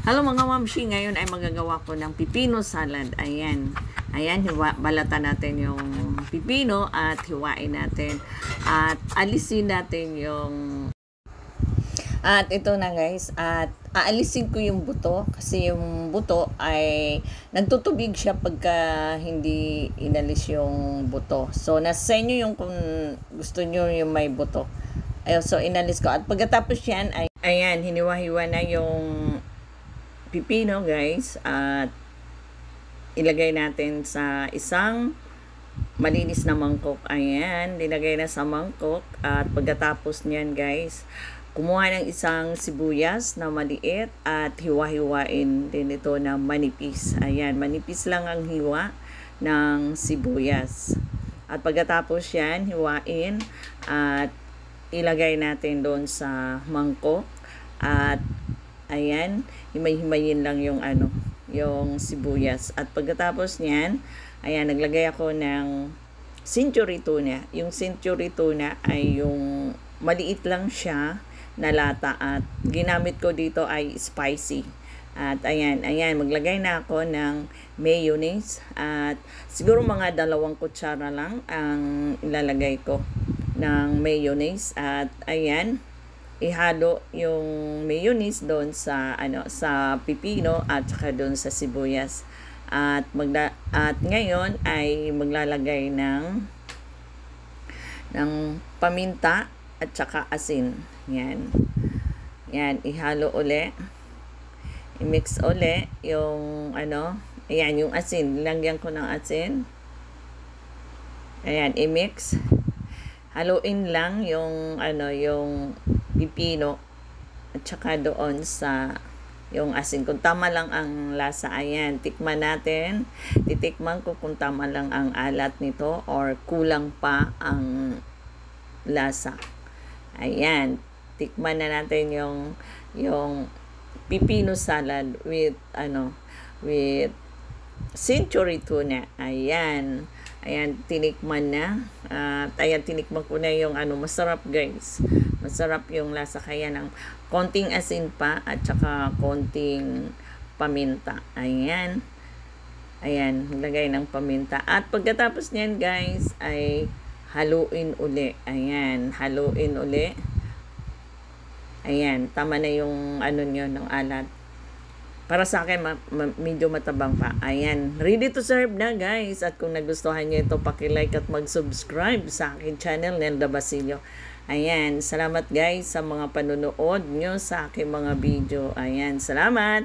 Hello mga mamshi, ngayon ay magagawa ko ng pipino salad. Ayan. Ayan, balatan natin yung pipino at hiwain natin. At alisin natin yung... At ito na guys, at aalisin ko yung buto kasi yung buto ay nagtutubig siya pagka hindi inalis yung buto. So nasa inyo yung kung gusto nyo yung may buto. Ayun, so inalis ko. At pagkatapos yan ay ayan, hiniwa-hiwa na yung pipino guys, at ilagay natin sa isang malinis na mangkok. Ayan, dinagay na sa mangkok. At pagkatapos niyan guys, kumuha ng isang sibuyas na maliit at hiwa-hiwain din ito na manipis. Ayan, manipis lang ang hiwa ng sibuyas. At pagkatapos yan, hiwain at ilagay natin doon sa mangkok. At ayan, himay-himayin lang yung yung sibuyas. At pagkatapos niyan, ayan, naglagay ako ng century tuna. Yung century tuna ay yung maliit lang siya na lata at ginamit ko dito ay spicy. At ayan, maglagay na ako ng mayonnaise at siguro mga 2 kutsara lang ang ilalagay ko ng mayonnaise. At ayan, ihalo yung mayonnaise doon sa sa pipino at saka doon sa sibuyas. At ngayon ay maglalagay ng paminta at saka asin. Yan. Yan, ihalo uli. I-mix uli yung ayan, yung asin. Lagyan ko ng asin. Ayan, i-mix. Haluin lang yung yung pipino at saka doon sa yung asin. Kung tama lang ang lasa, ayan, tikman natin. Titikman ko kung tama lang ang alat nito or kulang pa ang lasa. Ayan, tikman na natin yung pipino salad with with century tuna. Ayan. Ayan, tinikman na. At ayan, tinikman ko na yung masarap guys. Masarap yung lasa, kaya ng konting asin pa at saka konting paminta. Ayan. Ayan, lagay ng paminta. At pagkatapos niyan guys, ay haluin uli. Ayan, haluin uli. Ayan, tama na yung nyo ng alat. Para sa akin, medyo matabang pa. Ayan, ready to serve na guys. At kung nagustuhan nyo ito, paki-like at mag-subscribe sa akin channel, Nelda Basilio. Ayan, salamat guys sa mga panunood nyo sa aking mga video. Ayan, salamat!